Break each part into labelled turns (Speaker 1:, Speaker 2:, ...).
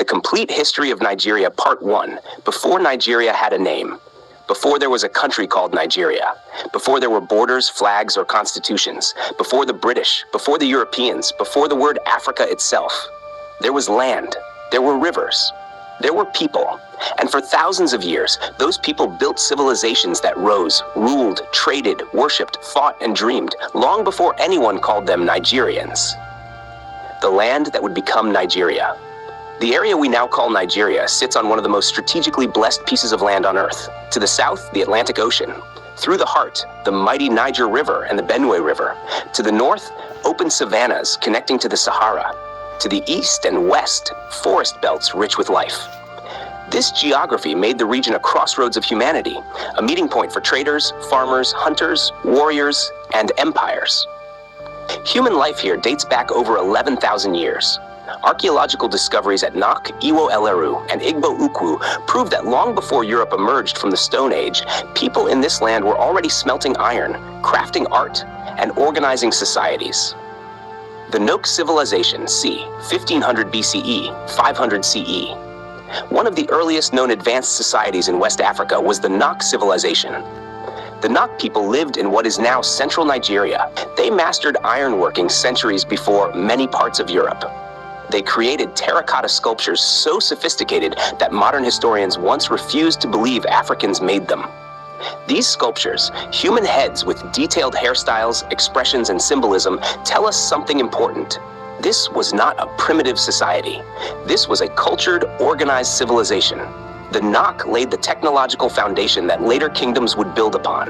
Speaker 1: The Complete History of Nigeria, Part 1, Before Nigeria Had a Name. Before there was a country called Nigeria. Before there were borders, flags, or constitutions. Before the British, before the Europeans, before the word Africa itself. There was land. There were rivers. There were people. And for thousands of years, those people built civilizations that rose, ruled, traded, worshipped, fought, and dreamed, long before anyone called them Nigerians. The land that would become Nigeria. The area we now call Nigeria sits on one of the most strategically blessed pieces of land on Earth. To the south, the Atlantic Ocean. Through the heart, the mighty Niger River and the Benue River. To the north, open savannas connecting to the Sahara. To the east and west, forest belts rich with life. This geography made the region a crossroads of humanity, a meeting point for traders, farmers, hunters, warriors, and empires. Human life here dates back over 11,000 years. Archaeological discoveries at Nok, Iwo Eleru, and Igbo Ukwu prove that long before Europe emerged from the Stone Age, people in this land were already smelting iron, crafting art, and organizing societies. The Nok civilization, c. 1500 BCE, 500 CE. One of the earliest known advanced societies in West Africa was the Nok civilization. The Nok people lived in what is now central Nigeria. They mastered ironworking centuries before many parts of Europe. They created terracotta sculptures so sophisticated that modern historians once refused to believe Africans made them. These sculptures, human heads with detailed hairstyles, expressions, and symbolism, tell us something important. This was not a primitive society. This was a cultured, organized civilization. The Nok laid the technological foundation that later kingdoms would build upon.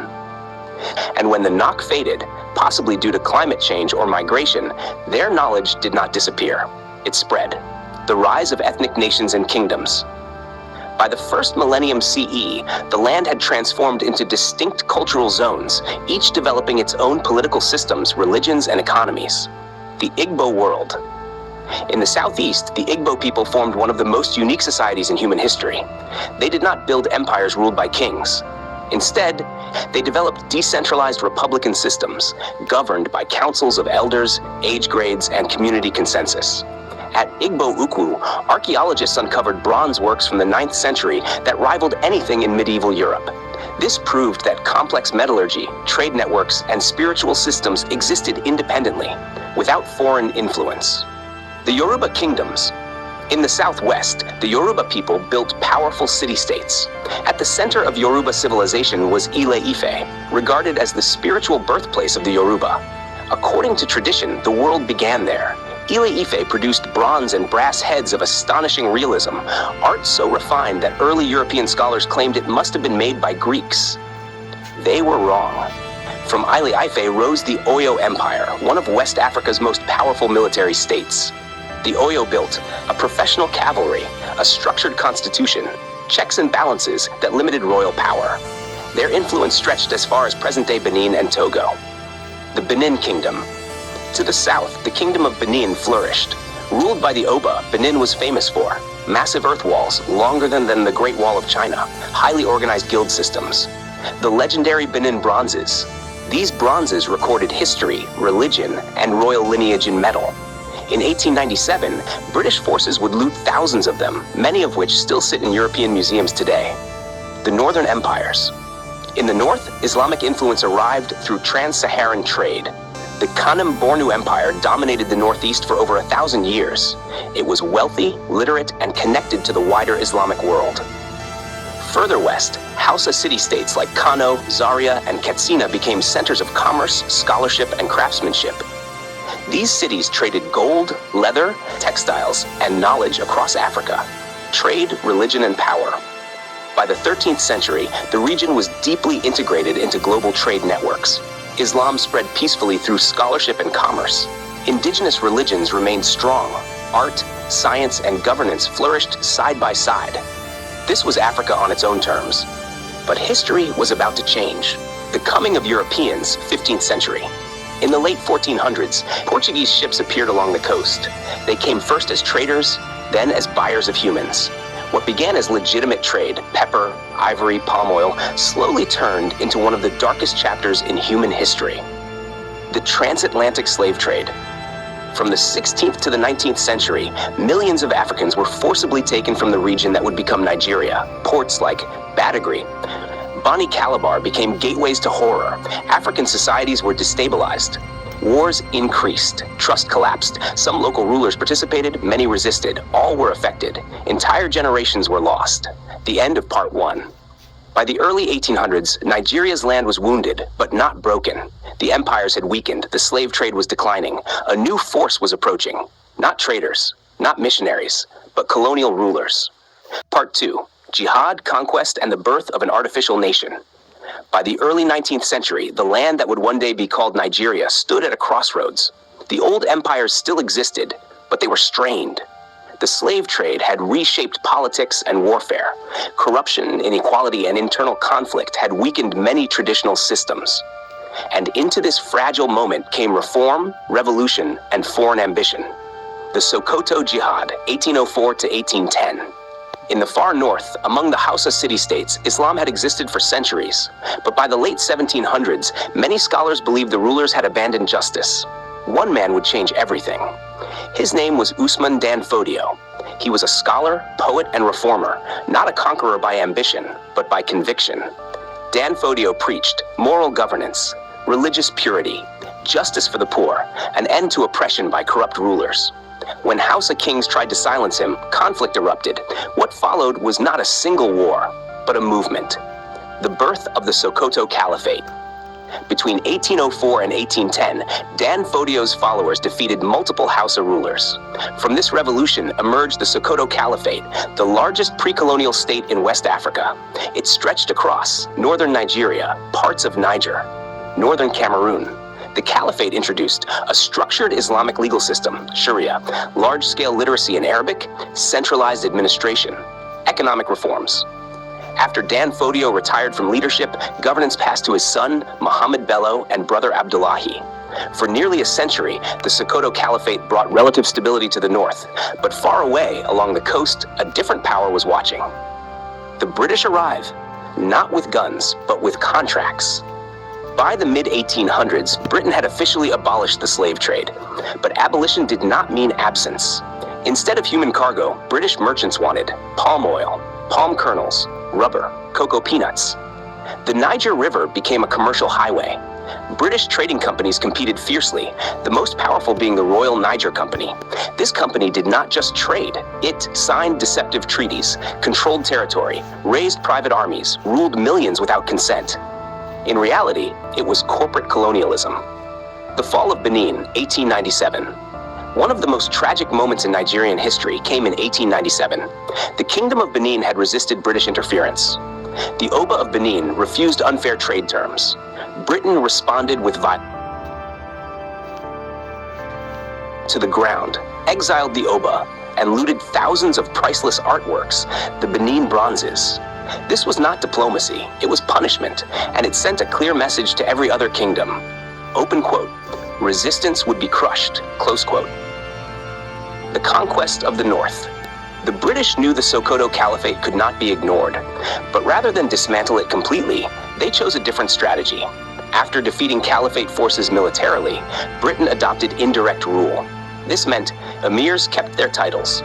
Speaker 1: And when the Nok faded, possibly due to climate change or migration, their knowledge did not disappear. It spread. The rise of ethnic nations and kingdoms. By the first millennium CE, the land had transformed into distinct cultural zones, each developing its own political systems, religions, and economies. The Igbo world. In the southeast, the Igbo people formed one of the most unique societies in human history. They did not build empires ruled by kings. Instead, they developed decentralized republican systems, governed by councils of elders, age grades, and community consensus. At Igbo Ukwu, archaeologists uncovered bronze works from the 9th century that rivaled anything in medieval Europe. This proved that complex metallurgy, trade networks, and spiritual systems existed independently, without foreign influence. The Yoruba kingdoms. In the southwest, the Yoruba people built powerful city-states. At the center of Yoruba civilization was Ile-Ife, regarded as the spiritual birthplace of the Yoruba. According to tradition, the world began there. Ile-Ife produced bronze and brass heads of astonishing realism, art so refined that early European scholars claimed it must have been made by Greeks. They were wrong. From Ile-Ife rose the Oyo Empire, one of West Africa's most powerful military states. The Oyo built a professional cavalry, a structured constitution, checks and balances that limited royal power. Their influence stretched as far as present-day Benin and Togo. The Benin Kingdom. To the south, the Kingdom of Benin flourished. Ruled by the Oba, Benin was famous for massive earth walls, longer than the Great Wall of China, highly organized guild systems. The legendary Benin bronzes. These bronzes recorded history, religion, and royal lineage in metal. In 1897, British forces would loot thousands of them, many of which still sit in European museums today. The Northern Empires. In the north, Islamic influence arrived through trans-Saharan trade. The Kanem Bornu Empire dominated the northeast for over 1,000 years. It was wealthy, literate, and connected to the wider Islamic world. Further west, Hausa city-states like Kano, Zaria, and Katsina became centers of commerce, scholarship, and craftsmanship. These cities traded gold, leather, textiles, and knowledge across Africa. Trade, religion, and power. By the 13th century, the region was deeply integrated into global trade networks. Islam spread peacefully through scholarship and commerce. Indigenous religions remained strong. Art, science, and governance flourished side by side. This was Africa on its own terms. But history was about to change. The coming of Europeans, 15th century. In the late 1400s, Portuguese ships appeared along the coast. They came first as traders, then as buyers of humans. What began as legitimate trade, pepper, ivory, palm oil, slowly turned into one of the darkest chapters in human history. The transatlantic slave trade. From the 16th to the 19th century, millions of Africans were forcibly taken from the region that would become Nigeria. Ports like Badagry, Bani Calabar became gateways to horror. African societies were destabilized. Wars increased. Trust collapsed. Some local rulers participated, many resisted. All were affected. Entire generations were lost. The end of part 1. By the early 1800s, Nigeria's land was wounded, but not broken. The empires had weakened, the slave trade was declining. A new force was approaching. Not traders, not missionaries, but colonial rulers. Part 2. Jihad, Conquest, and the Birth of an Artificial Nation. By the early 19th century, the land that would one day be called Nigeria stood at a crossroads. The old empires still existed, but they were strained. The slave trade had reshaped politics and warfare. Corruption, inequality, and internal conflict had weakened many traditional systems. And into this fragile moment came reform, revolution, and foreign ambition. The Sokoto Jihad, 1804 to 1810. In the far north, among the Hausa city-states, Islam had existed for centuries. But by the late 1700s, many scholars believed the rulers had abandoned justice. One man would change everything. His name was Usman Dan Fodio. He was a scholar, poet, and reformer, not a conqueror by ambition, but by conviction. Dan Fodio preached moral governance, religious purity, justice for the poor, an end to oppression by corrupt rulers. When Hausa kings tried to silence him, conflict erupted. What followed was not a single war, but a movement. The birth of the Sokoto Caliphate. Between 1804 and 1810, Dan Fodio's followers defeated multiple Hausa rulers. From this revolution emerged the Sokoto Caliphate, the largest pre-colonial state in West Africa. It stretched across northern Nigeria, parts of Niger, northern Cameroon. The Caliphate introduced a structured Islamic legal system, Sharia, large-scale literacy in Arabic, centralized administration, economic reforms. After Dan Fodio retired from leadership, governance passed to his son, Muhammad Bello, and brother Abdullahi. For nearly a century, the Sokoto Caliphate brought relative stability to the north, but far away, along the coast, a different power was watching. The British arrive, not with guns, but with contracts. By the mid-1800s, Britain had officially abolished the slave trade, but abolition did not mean absence. Instead of human cargo, British merchants wanted palm oil, palm kernels, rubber, cocoa peanuts. The Niger River became a commercial highway. British trading companies competed fiercely, the most powerful being the Royal Niger Company. This company did not just trade, it signed deceptive treaties, controlled territory, raised private armies, ruled millions without consent. In reality, it was corporate colonialism. The fall of Benin, 1897. One of the most tragic moments in Nigerian history came in 1897. The Kingdom of Benin had resisted British interference. The Oba of Benin refused unfair trade terms. Britain responded with violence to the ground, exiled the Oba, and looted thousands of priceless artworks, the Benin bronzes. This was not diplomacy, it was punishment, and it sent a clear message to every other kingdom. Open quote, resistance would be crushed, close quote. The conquest of the North. The British knew the Sokoto Caliphate could not be ignored, but rather than dismantle it completely, they chose a different strategy. After defeating Caliphate forces militarily, Britain adopted indirect rule. This meant emirs kept their titles.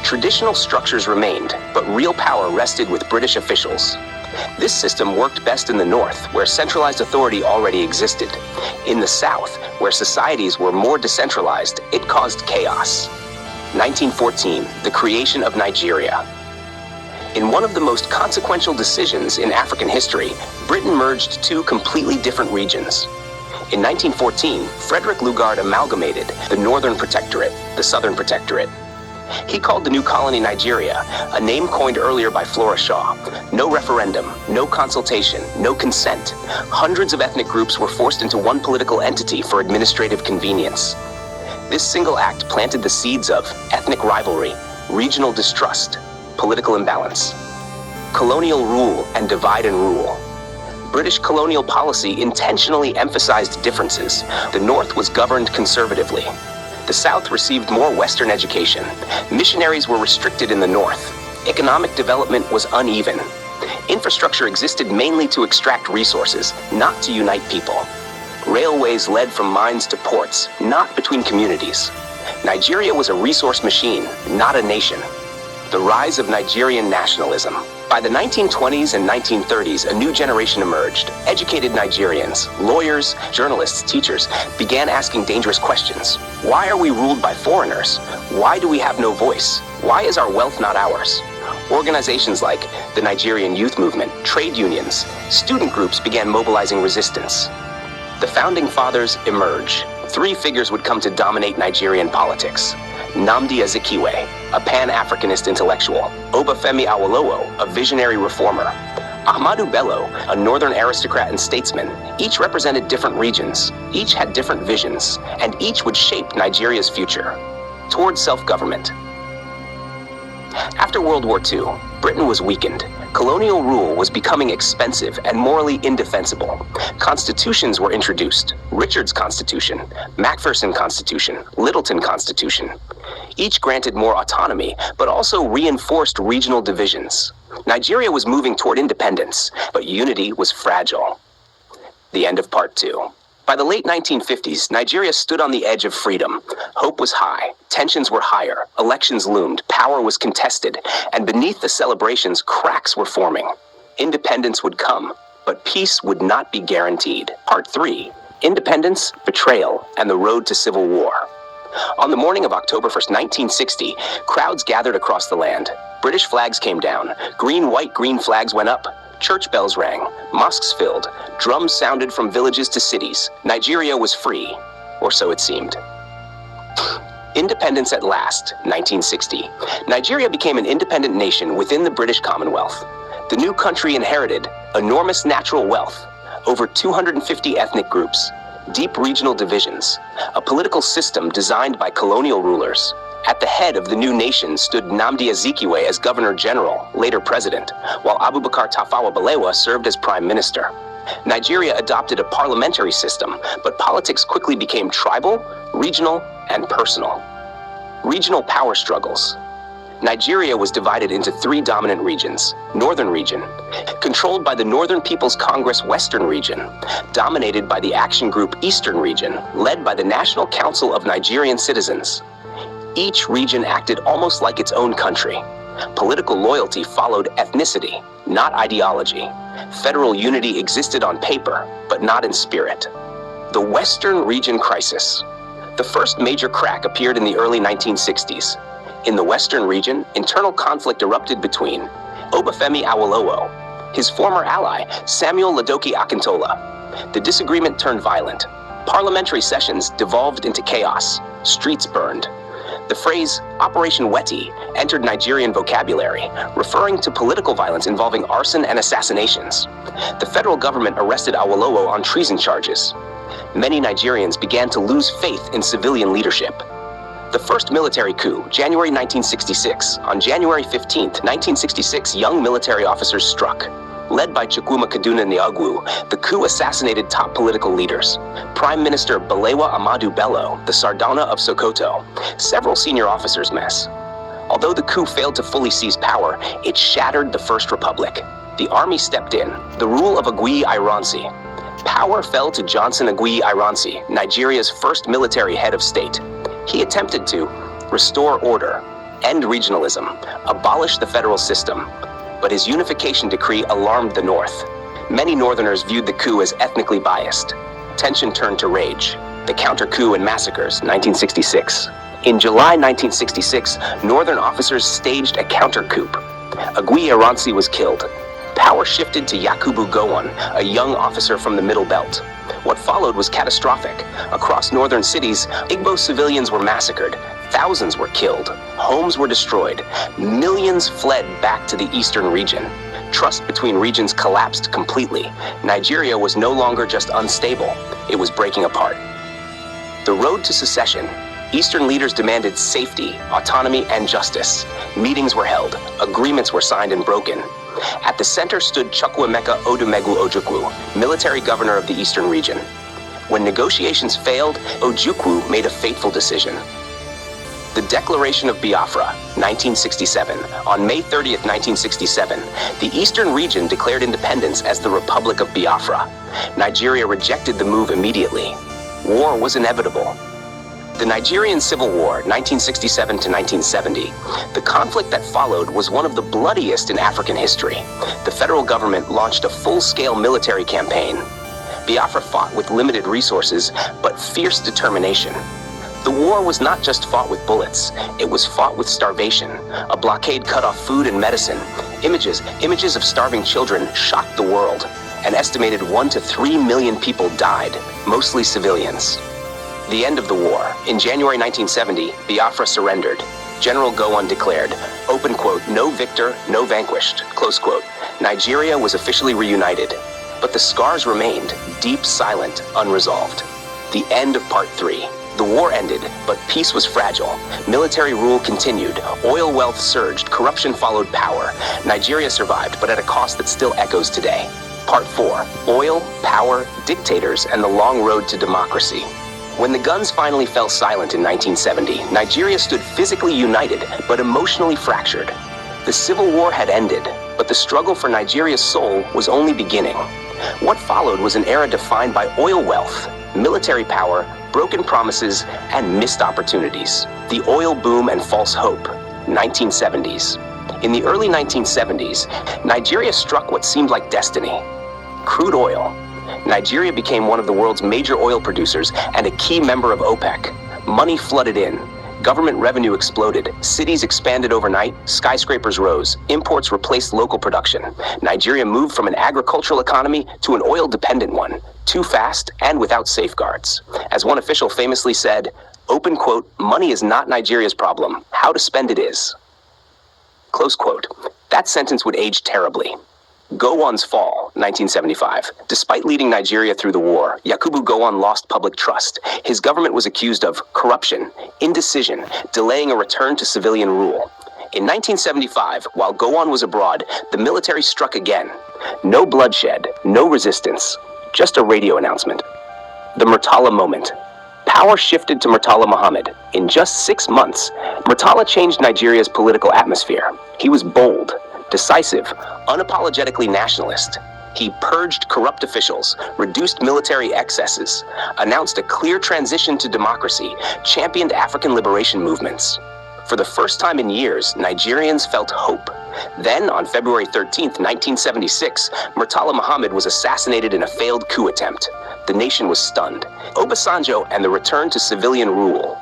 Speaker 1: Traditional structures remained, but real power rested with British officials. This system worked best in the north, where centralized authority already existed. In the south, where societies were more decentralized, it caused chaos. 1914, the creation of Nigeria. In one of the most consequential decisions in African history, Britain merged two completely different regions. In 1914, Frederick Lugard amalgamated the Northern Protectorate, the Southern Protectorate. He called the new colony Nigeria, a name coined earlier by Flora Shaw. No referendum, no consultation, no consent. Hundreds of ethnic groups were forced into one political entity for administrative convenience. This single act planted the seeds of ethnic rivalry, regional distrust, political imbalance, colonial rule and divide and rule. British colonial policy intentionally emphasized differences. The North was governed conservatively. The South received more Western education. Missionaries were restricted in the North. Economic development was uneven. Infrastructure existed mainly to extract resources, not to unite people. Railways led from mines to ports, not between communities. Nigeria was a resource machine, not a nation. The rise of Nigerian nationalism. By the 1920s and 1930s, a new generation emerged. Educated Nigerians, lawyers, journalists, teachers began asking dangerous questions. Why are we ruled by foreigners? Why do we have no voice? Why is our wealth not ours? Organizations like the Nigerian Youth Movement, trade unions, student groups began mobilizing resistance. The Founding Fathers emerge. Three figures would come to dominate Nigerian politics. Nnamdi Azikiwe, a Pan-Africanist intellectual. Obafemi Awolowo, a visionary reformer. Ahmadu Bello, a northern aristocrat and statesman. Each represented different regions. Each had different visions, and each would shape Nigeria's future towards self-government. After World War II, Britain was weakened. Colonial rule was becoming expensive and morally indefensible. Constitutions were introduced. Richard's Constitution, Macpherson Constitution, Littleton Constitution. Each granted more autonomy, but also reinforced regional divisions. Nigeria was moving toward independence, but unity was fragile. The end of part 2. By the late 1950s, Nigeria stood on the edge of freedom. Hope was high, tensions were higher, elections loomed, power was contested, and beneath the celebrations, cracks were forming. Independence would come, but peace would not be guaranteed. Part 3. Independence, Betrayal, and the Road to Civil War. On the morning of October 1st, 1960, crowds gathered across the land. British flags came down. Green, white, green flags went up. Church bells rang, mosques filled, drums sounded from villages to cities. Nigeria was free, or so it seemed. Independence at last, 1960. Nigeria became an independent nation within the British Commonwealth. The new country inherited enormous natural wealth, over 250 ethnic groups, deep regional divisions, a political system designed by colonial rulers. At the head of the new nation stood Nnamdi Azikiwe as Governor General, later President, while Abubakar Tafawa Balewa served as Prime Minister. Nigeria adopted a parliamentary system, but politics quickly became tribal, regional, and personal. Regional power struggles. Nigeria was divided into 3 dominant regions. Northern region, controlled by the Northern People's Congress Western region, dominated by the Action Group Eastern region, led by the National Council of Nigerian Citizens. Each region acted almost like its own country. Political loyalty followed ethnicity, not ideology. Federal unity existed on paper, but not in spirit. The Western Region Crisis. The first major crack appeared in the early 1960s. In the Western region, internal conflict erupted between Obafemi Awolowo, his former ally, Samuel Ladoke Akintola. The disagreement turned violent. Parliamentary sessions devolved into chaos. Streets burned. The phrase Operation Weti entered Nigerian vocabulary, referring to political violence involving arson and assassinations. The federal government arrested Awolowo on treason charges. Many Nigerians began to lose faith in civilian leadership. The first military coup, January 1966. On January 15, 1966, young military officers struck. Led by Chukwuma Kaduna Niagwu, the coup assassinated top political leaders. Prime Minister Balewa Ahmadu Bello, the Sardana of Sokoto, several senior officers mess. Although the coup failed to fully seize power, it shattered the First Republic. The army stepped in, the rule of Aguiyi Ironsi. Power fell to Johnson Aguiyi Ironsi, Nigeria's first military head of state. He attempted to restore order, end regionalism, abolish the federal system. But his unification decree alarmed the North. Many Northerners viewed the coup as ethnically biased. Tension turned to rage. The counter-coup and massacres, 1966. In July 1966, Northern officers staged a counter-coup. Aguiyi Ironsi was killed. Power shifted to Yakubu Gowon, a young officer from the Middle Belt. What followed was catastrophic. Across northern cities, Igbo civilians were massacred. Thousands were killed. Homes were destroyed. Millions fled back to the eastern region. Trust between regions collapsed completely. Nigeria was no longer just unstable. It was breaking apart. The road to secession. Eastern leaders demanded safety, autonomy, and justice. Meetings were held. Agreements were signed and broken. At the center stood Chukwuemeka Odumegwu Ojukwu, military governor of the eastern region. When negotiations failed, Ojukwu made a fateful decision. The Declaration of Biafra, 1967. On May 30th, 1967, the eastern region declared independence as the Republic of Biafra. Nigeria rejected the move immediately. War was inevitable. The Nigerian Civil War, 1967 to 1970. The conflict that followed was one of the bloodiest in African history. The federal government launched a full-scale military campaign. Biafra fought with limited resources, but fierce determination. The war was not just fought with bullets, it was fought with starvation. A blockade cut off food and medicine. Images of starving children shocked the world. An estimated 1 to 3 million people died, mostly civilians. The end of the war. In January 1970, Biafra surrendered. General Gowon declared, open quote, no victor, no vanquished, close quote. Nigeria was officially reunited, but the scars remained, deep, silent, unresolved. The end of Part 3. The war ended, but peace was fragile. Military rule continued, oil wealth surged, corruption followed power. Nigeria survived, but at a cost that still echoes today. Part 4. Oil, power, dictators, and the long road to democracy. When the guns finally fell silent in 1970, Nigeria stood physically united, but emotionally fractured. The civil war had ended, but the struggle for Nigeria's soul was only beginning. What followed was an era defined by oil wealth, military power, broken promises, and missed opportunities. The oil boom and false hope, 1970s. In the early 1970s, Nigeria struck what seemed like destiny. Crude oil. Nigeria became one of the world's major oil producers and a key member of OPEC. Money flooded in. Government revenue exploded. Cities expanded overnight. Skyscrapers rose. Imports replaced local production. Nigeria moved from an agricultural economy to an oil-dependent one. Too fast and without safeguards. As one official famously said, open quote, money is not Nigeria's problem. How to spend it is. Close quote. That sentence would age terribly. Gowon's fall, 1975. Despite leading Nigeria through the war, Yakubu Gowon lost public trust. His government was accused of corruption, indecision, delaying a return to civilian rule. In 1975, while Gowon was abroad, the military struck again. No bloodshed, no resistance, just a radio announcement. The Murtala moment. Power shifted to Murtala Muhammad. In just 6 months, Murtala changed Nigeria's political atmosphere. He was bold, decisive, unapologetically nationalist. He purged corrupt officials, reduced military excesses, announced a clear transition to democracy, championed African liberation movements. For the first time in years, Nigerians felt hope. Then, on February 13, 1976, Murtala Muhammad was assassinated in a failed coup attempt. The nation was stunned. Obasanjo and the return to civilian rule.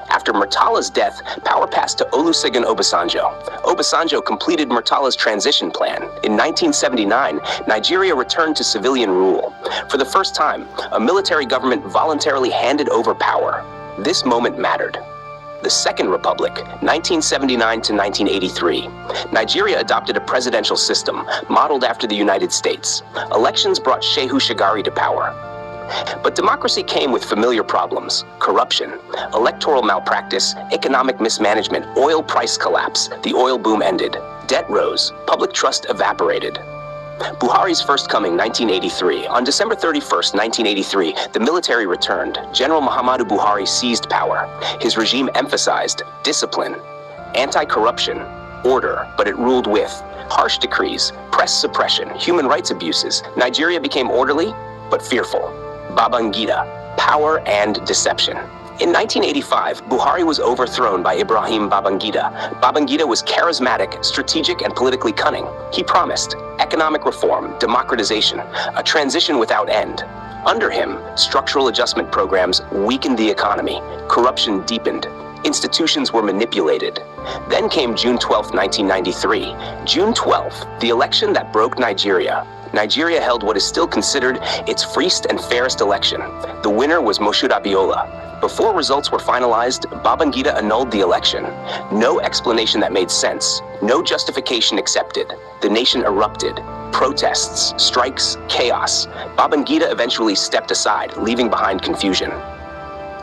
Speaker 1: After Murtala's death, power passed to Olusegun Obasanjo. Obasanjo completed Murtala's transition plan. In 1979, Nigeria returned to civilian rule. For the first time, a military government voluntarily handed over power. This moment mattered. The Second Republic, 1979 to 1983. Nigeria adopted a presidential system, modeled after the United States. Elections brought Shehu Shagari to power. But democracy came with familiar problems: corruption, electoral malpractice, economic mismanagement, oil price collapse. The oil boom ended. Debt rose. Public trust evaporated. Buhari's first coming, 1983. On December 31st, 1983, the military returned. General Muhammadu Buhari seized power. His regime emphasized discipline, anti-corruption, order, but it ruled with harsh decrees, press suppression, human rights abuses. Nigeria became orderly, but fearful. Babangida, power and deception. In 1985, Buhari was overthrown by Ibrahim Babangida. Babangida was charismatic, strategic, and politically cunning. He promised economic reform, democratization, a transition without end. Under him, structural adjustment programs weakened the economy. Corruption deepened. Institutions were manipulated. Then came June 12, 1993. June 12th, the election that broke Nigeria. Nigeria held what is still considered its freest and fairest election. The winner was Moshood Abiola. Before results were finalized, Babangida annulled the election. No explanation that made sense. No justification accepted. The nation erupted. Protests, strikes, chaos. Babangida eventually stepped aside, leaving behind confusion.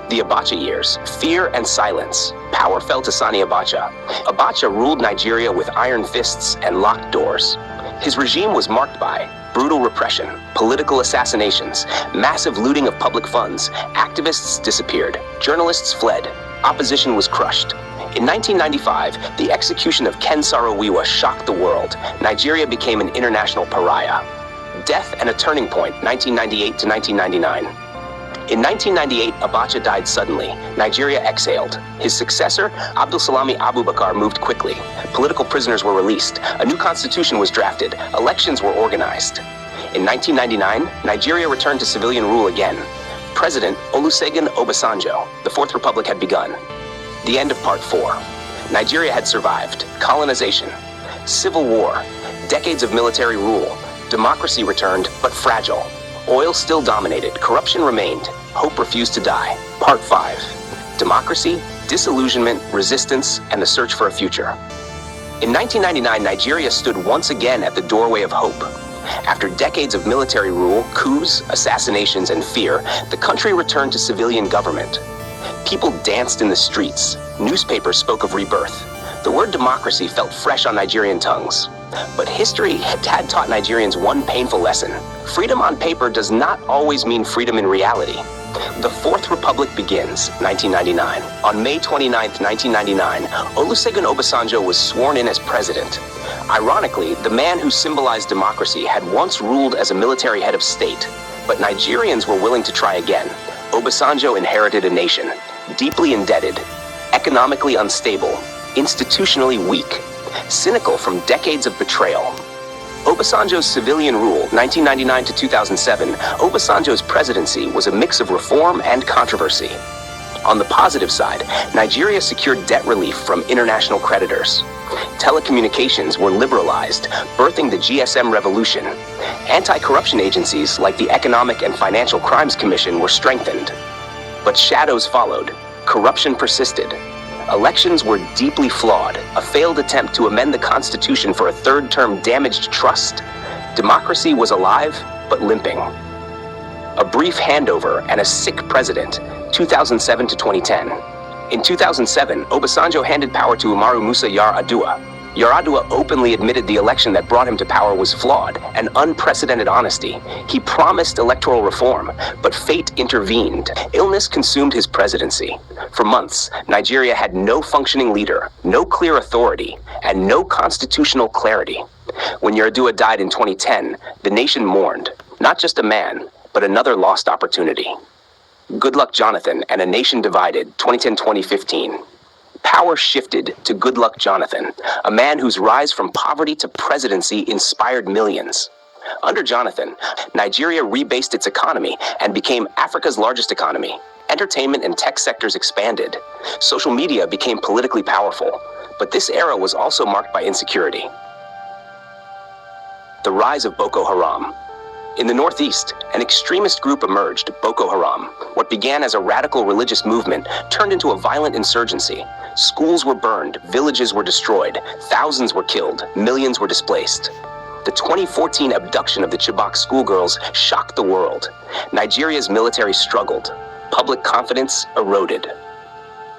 Speaker 1: The Abacha years, fear and silence. Power fell to Sani Abacha. Abacha ruled Nigeria with iron fists and locked doors. His regime was marked by brutal repression, political assassinations, massive looting of public funds, activists disappeared, journalists fled, Opposition was crushed. In 1995, the execution of Ken Saro-Wiwa shocked the world. Nigeria became an international pariah. Death and a turning point, 1998 to 1999. In 1998, Abacha died suddenly. Nigeria exhaled. His successor, Abdulsalami Abubakar, moved quickly. Political prisoners were released. A new constitution was drafted. Elections were organized. In 1999, Nigeria returned to civilian rule again. President Olusegun Obasanjo, the Fourth Republic had begun. The end of Part 4. Nigeria had survived. Colonization, civil war, decades of military rule. Democracy returned, but fragile. Oil still dominated. Corruption remained. Hope refused to die. Part 5. Democracy, disillusionment, resistance, and the search for a future. In 1999, Nigeria stood once again at the doorway of hope. After decades of military rule, coups, assassinations, and fear, the country returned to civilian government. People danced in the streets. Newspapers spoke of rebirth. The word democracy felt fresh on Nigerian tongues. But history had taught Nigerians one painful lesson. Freedom on paper does not always mean freedom in reality. The Fourth Republic begins, 1999. On May 29, 1999, Olusegun Obasanjo was sworn in as president. Ironically, the man who symbolized democracy had once ruled as a military head of state. But Nigerians were willing to try again. Obasanjo inherited a nation, deeply indebted, economically unstable, institutionally weak, cynical from decades of betrayal. Obasanjo's civilian rule, 1999 to 2007, Obasanjo's presidency was a mix of reform and controversy. On the positive side, Nigeria secured debt relief from international creditors. Telecommunications were liberalized, birthing the GSM revolution. Anti-corruption agencies like the Economic and Financial Crimes Commission were strengthened. But shadows followed. Corruption persisted. Elections were deeply flawed. A failed attempt to amend the Constitution for a third term damaged trust. Democracy was alive, but limping. A brief handover and a sick president, 2007 to 2010. In 2007, Obasanjo handed power to Umaru Musa Yar'Adua. Yar'Adua openly admitted the election that brought him to power was flawed, an unprecedented honesty. He promised electoral reform, but fate intervened. Illness consumed his presidency. For months, Nigeria had no functioning leader, no clear authority, and no constitutional clarity. When Yar'Adua died in 2010, the nation mourned, not just a man, but another lost opportunity. Goodluck Jonathan and a nation divided, 2010-2015. Power shifted to Goodluck Jonathan, a man whose rise from poverty to presidency inspired millions. Under Jonathan, Nigeria rebased its economy and became Africa's largest economy. Entertainment and tech sectors expanded. Social media became politically powerful. But this era was also marked by insecurity. The rise of Boko Haram. In the Northeast, an extremist group emerged, Boko Haram. What began as a radical religious movement turned into a violent insurgency. Schools were burned, villages were destroyed, thousands were killed, millions were displaced. The 2014 abduction of the Chibok schoolgirls shocked the world. Nigeria's military struggled. Public confidence eroded.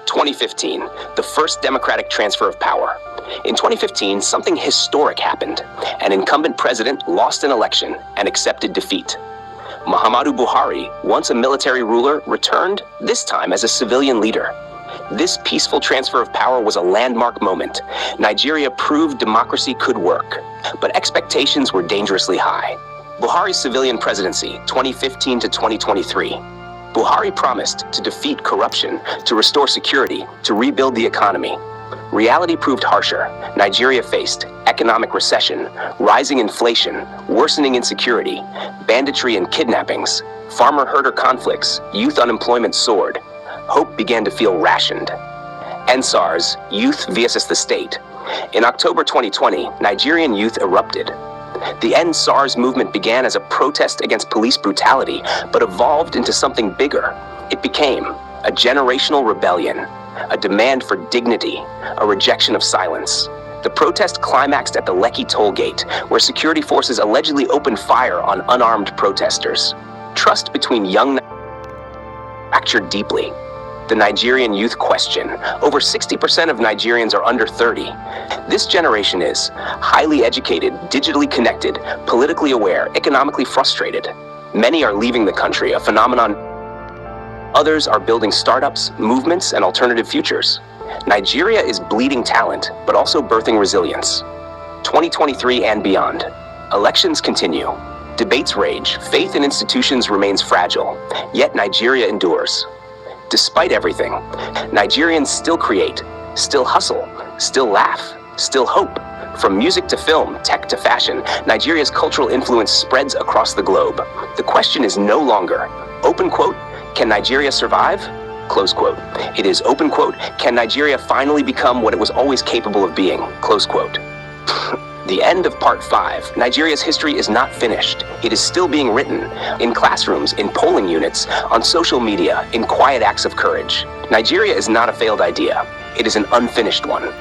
Speaker 1: 2015, the first democratic transfer of power. In 2015, something historic happened. An incumbent president lost an election and accepted defeat. Muhammadu Buhari, once a military ruler, returned, this time as a civilian leader. This peaceful transfer of power was a landmark moment. Nigeria proved democracy could work, but expectations were dangerously high. Buhari's civilian presidency, 2015 to 2023. Buhari promised to defeat corruption, to restore security, to rebuild the economy. Reality proved harsher. Nigeria faced economic recession, rising inflation, worsening insecurity, banditry and kidnappings, farmer-herder conflicts, youth unemployment soared. Hope began to feel rationed. NSARS, Youth versus the State. In October 2020, Nigerian youth erupted. The End SARS movement began as a protest against police brutality, but evolved into something bigger. It became a generational rebellion, a demand for dignity, a rejection of silence. The protest climaxed at the Lekki toll gate, where security forces allegedly opened fire on unarmed protesters. Trust between young fractured deeply. The Nigerian youth question. Over 60% of Nigerians are under 30. This generation is highly educated, digitally connected, politically aware, economically frustrated. Many are leaving the country, a phenomenon Others are building startups, movements, and alternative futures. Nigeria is bleeding talent, but also birthing resilience. 2023 and beyond. Elections continue. Debates rage. Faith in institutions remains fragile. Yet Nigeria endures. Despite everything, Nigerians still create, still hustle, still laugh, still hope. From music to film, tech to fashion, Nigeria's cultural influence spreads across the globe. The question is no longer, open quote, can Nigeria survive? Close quote. It is, open quote, can Nigeria finally become what it was always capable of being? Close quote. The end of part 5. Nigeria's history is not finished. It is still being written. In classrooms, in polling units, on social media, in quiet acts of courage. Nigeria is not a failed idea. It is an unfinished one.